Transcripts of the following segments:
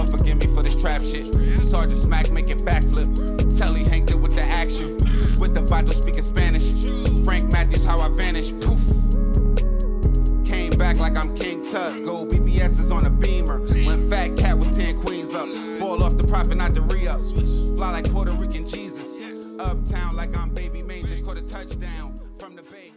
Lord forgive me for this trap shit. Sergeant Smack make it backflip. Telly Hank it with the action. With the vital speaking Spanish. Frank Matthews how I vanish. Poof. Came back like I'm King Tut. Gold BBS is on a beamer. When Fat Cat was 10 queens up. Ball off the profit, not the re-up. Fly like Puerto Rican Jesus. Uptown like I'm Baby Maine. Just caught a touchdown from the Bay.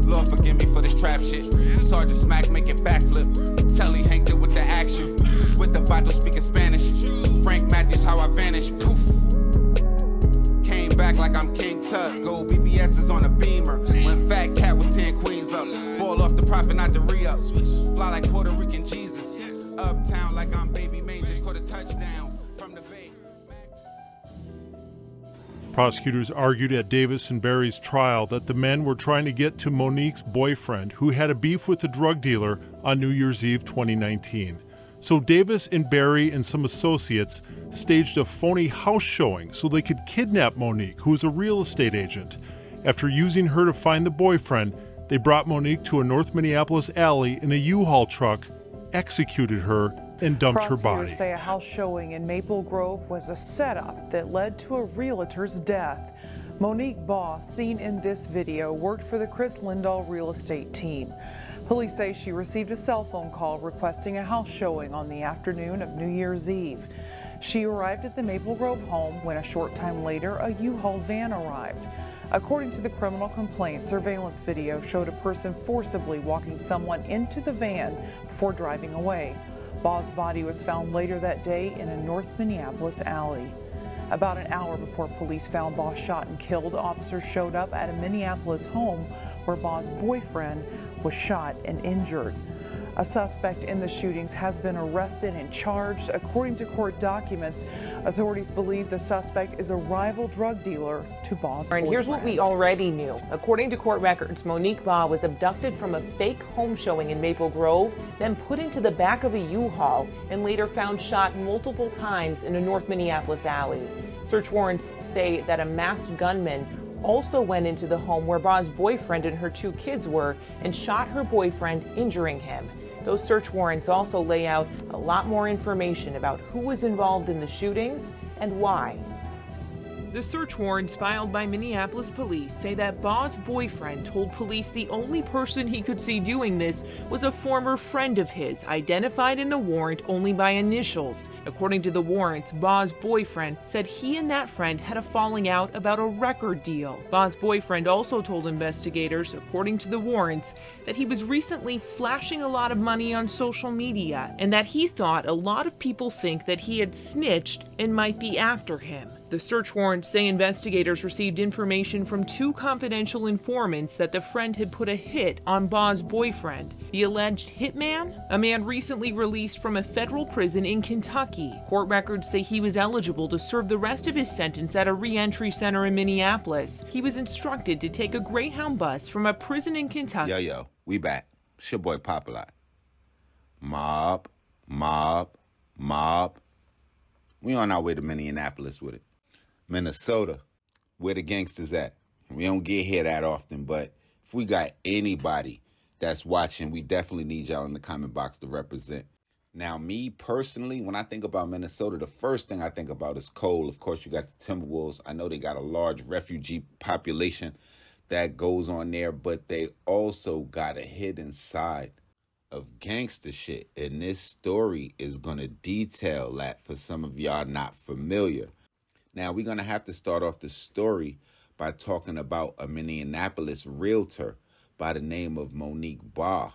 Lord forgive me for this trap shit. Sergeant Smack make it backflip. Telly Hank it with the action. With the vital speaking Spanish. Frank Matthews how I vanish. Poof. Came back like I'm King Tut. Gold BBS is on a beamer. When Fat Cat was 10 queens up. Ball off the profit, not the re-up. Fly like Puerto Rican Jesus. Uptown like I'm Baby Maine. Just caught a touchdown from the Bay. Prosecutors argued at Davis and Barry's trial that the men were trying to get to Monique's boyfriend, who had a beef with the drug dealer on New Year's Eve 2019. So Davis and Barry and some associates staged a phony house showing so they could kidnap Monique, who was a real estate agent. After using her to find the boyfriend, they brought Monique to a North Minneapolis alley in a U-Haul truck, executed her, and dumped her body. Prosecutors say a house showing in Maple Grove was a setup that led to a realtor's death. Monique Baugh, seen in this video, worked for the Chris Lindahl real estate team. Police say she received a cell phone call requesting a house showing on the afternoon of New Year's Eve. She arrived at the Maple Grove home when a short time later a U-Haul van arrived. According to the criminal complaint, surveillance video showed a person forcibly walking someone into the van before driving away. Baugh's body was found later that day in a North Minneapolis alley. About an hour before police found Baugh shot and killed, officers showed up at a Minneapolis home where Baugh's boyfriend was shot and injured. A suspect in the shootings has been arrested and charged. According to court documents, authorities believe the suspect is a rival drug dealer to Baugh's boyfriend. And here's what we already knew. According to court records, Monique Baugh was abducted from a fake home showing in Maple Grove, then put into the back of a U-Haul, and later found shot multiple times in a North Minneapolis alley. Search warrants say that a masked gunman also went into the home where Baugh's boyfriend and her 2 kids were and shot her boyfriend, injuring him. Those search warrants also lay out a lot more information about who was involved in the shootings and why. The search warrants filed by Minneapolis police say that Baugh's boyfriend told police the only person he could see doing this was a former friend of his, identified in the warrant only by initials. According to the warrants, Baugh's boyfriend said he and that friend had a falling out about a record deal. Baugh's boyfriend also told investigators, according to the warrants, that he was recently flashing a lot of money on social media and that he thought a lot of people think that he had snitched and might be after him. The search warrants say investigators received information from 2 confidential informants that the friend had put a hit on Baugh's boyfriend. The alleged hitman? A man recently released from a federal prison in Kentucky. Court records say he was eligible to serve the rest of his sentence at a re-entry center in Minneapolis. He was instructed to take a Greyhound bus from a prison in Kentucky. Yo, we back. It's your boy Populi. Mob. We on our way to Minneapolis with it. Minnesota, where the gangsters at. We don't get here that often, but if we got anybody that's watching, we definitely need y'all in the comment box to represent. Now, me personally, when I think about Minnesota, the first thing I think about is coal. Of course, you got the Timberwolves. I know they got a large refugee population that goes on there, but they also got a hidden side of gangster shit. And this story is going to detail that for some of y'all not familiar. Now, we're going to have to start off the story by talking about a Minneapolis realtor by the name of Monique Baugh.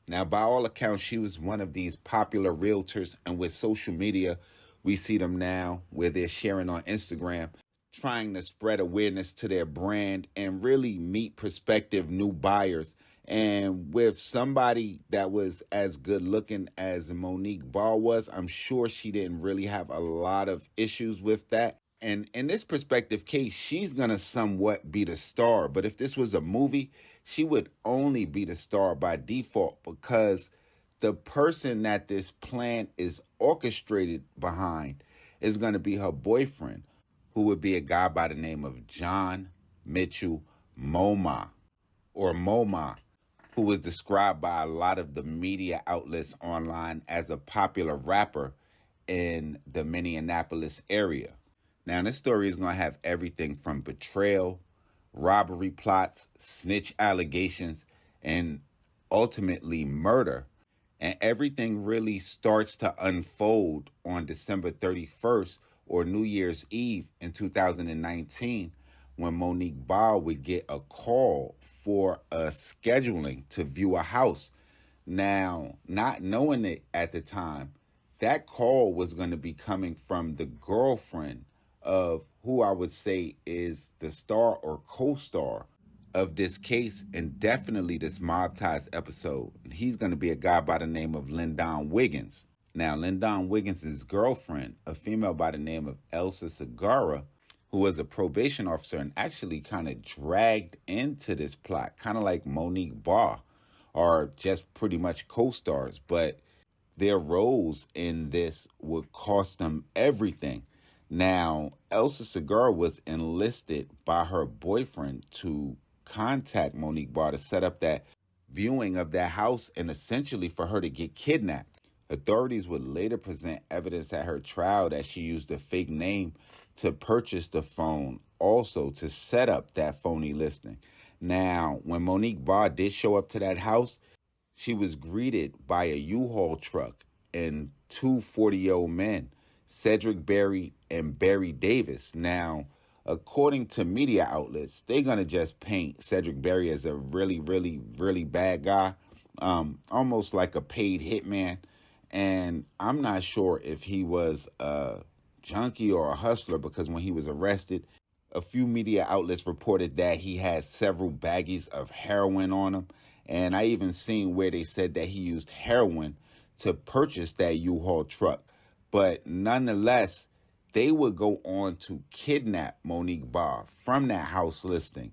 Now, by all accounts, she was one of these popular realtors, and with social media, we see them now where they're sharing on Instagram, trying to spread awareness to their brand and really meet prospective new buyers. And with somebody that was as good looking as Monique Baugh was, I'm sure she didn't really have a lot of issues with that. And in this prospective case, she's going to somewhat be the star. But if this was a movie, she would only be the star by default because the person that this plan is orchestrated behind is going to be her boyfriend, who would be a guy by the name of John Mitchell Moma, or Moma, who was described by a lot of the media outlets online as a popular rapper in the Minneapolis area. Now, this story is going to have everything from betrayal, robbery plots, snitch allegations, and ultimately murder. And everything really starts to unfold on December 31st or New Year's Eve in 2019, when Monique Ball would get a call for a scheduling to view a house. Now, not knowing it at the time, that call was going to be coming from the girlfriend of who I would say is the star or co-star of this case, and definitely this Mob Ties episode. He's going to be a guy by the name of Lyndon Wiggins. Now, Lyndon Wiggins' girlfriend, a female by the name of Elsa Segura, who was a probation officer and actually kind of dragged into this plot, kind of like Monique Barr, are just pretty much co-stars, but their roles in this would cost them everything. Now, Elsa Segura was enlisted by her boyfriend to contact Monique Barr to set up that viewing of that house and essentially for her to get kidnapped. Authorities would later present evidence at her trial that she used a fake name to purchase the phone, also to set up that phony listing. Now, when Monique Barr did show up to that house, she was greeted by a U-Haul truck and two 40-year-old men, Cedric Berry and Barry Davis. Now, according to media outlets, they're going to just paint Cedric Berry as a really, really, really bad guy, almost like a paid hitman. And I'm not sure if he was a junkie or a hustler, because when he was arrested, a few media outlets reported that he had several baggies of heroin on him. And I even seen where they said that he used heroin to purchase that U-Haul truck. But nonetheless, they would go on to kidnap Monique Barr from that house listing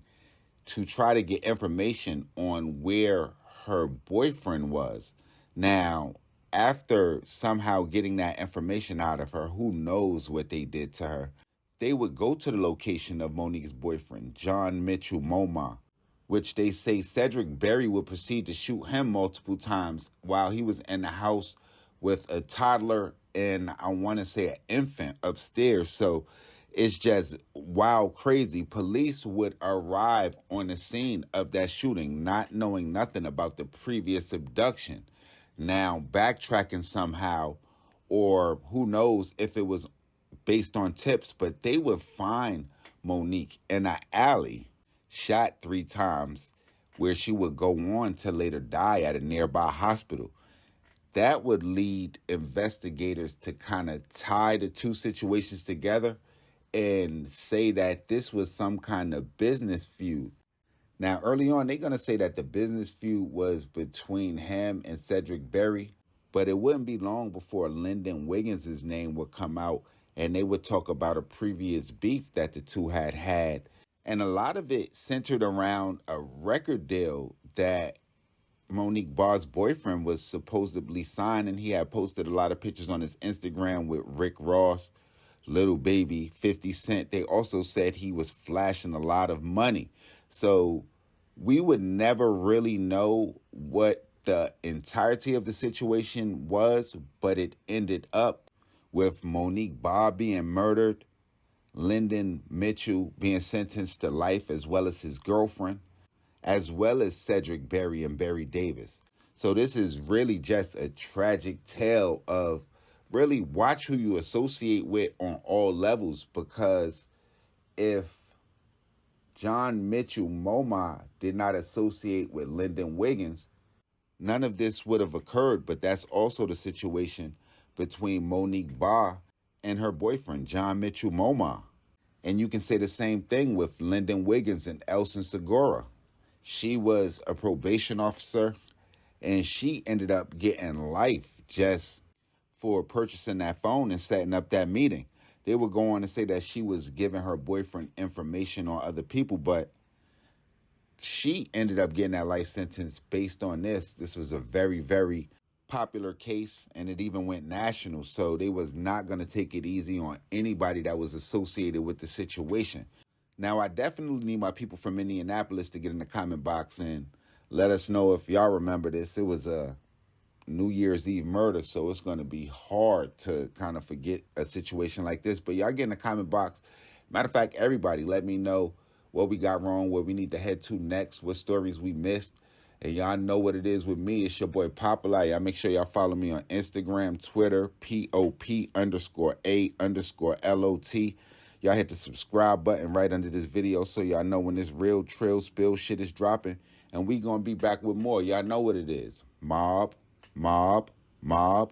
to try to get information on where her boyfriend was. Now, after somehow getting that information out of her, who knows what they did to her, they would go to the location of Monique's boyfriend, John Mitchell Moma, which they say Cedric Berry would proceed to shoot him multiple times while he was in the house with a toddler and I want to say an infant upstairs. So it's just wild, crazy. Police would arrive on the scene of that shooting, not knowing nothing about the previous abduction. Now, backtracking somehow, or who knows if it was based on tips, but they would find Monique in an alley, shot 3 times, where she would go on to later die at a nearby hospital. That would lead investigators to kind of tie the two situations together and say that this was some kind of business feud. Now, early on, they're going to say that the business feud was between him and Cedric Berry, but it wouldn't be long before Lyndon Wiggins' name would come out and they would talk about a previous beef that the two had had. And a lot of it centered around a record deal that Monique Barr's boyfriend was supposedly signing. He had posted a lot of pictures on his Instagram with Rick Ross, Lil Baby, 50 Cent. They also said he was flashing a lot of money. So we would never really know what the entirety of the situation was, but it ended up with Monique Barr being murdered, Lyndon Mitchell being sentenced to life, as well as his girlfriend, as well as Cedric Berry and Barry Davis. So this is really just a tragic tale of really watch who you associate with on all levels, because if John Mitchell Moma did not associate with Lyndon Wiggins, none of this would have occurred. But that's also the situation between Monique Barr and her boyfriend, John Mitchell Moma. And you can say the same thing with Lyndon Wiggins and Elsa Segura. She was a probation officer, and she ended up getting life just for purchasing that phone and setting up that meeting. They would go on to say that she was giving her boyfriend information on other people, but she ended up getting that life sentence based on this. This was a very, very popular case, and it even went national. So they was not going to take it easy on anybody that was associated with the situation. Now, I definitely need my people from Indianapolis to get in the comment box and let us know if y'all remember this. It was a New Year's Eve murder, so it's going to be hard to kind of forget a situation like this. But y'all get in the comment box. Matter of fact, everybody, let me know what we got wrong, where we need to head to next, what stories we missed. And y'all know what it is with me. It's your boy Popular. Y'all make sure y'all follow me on Instagram, Twitter, POP_A_LOT. Y'all hit the subscribe button right under this video so y'all know when this real trill spill shit is dropping. And we gonna be back with more. Y'all know what it is. Mob, mob, mob.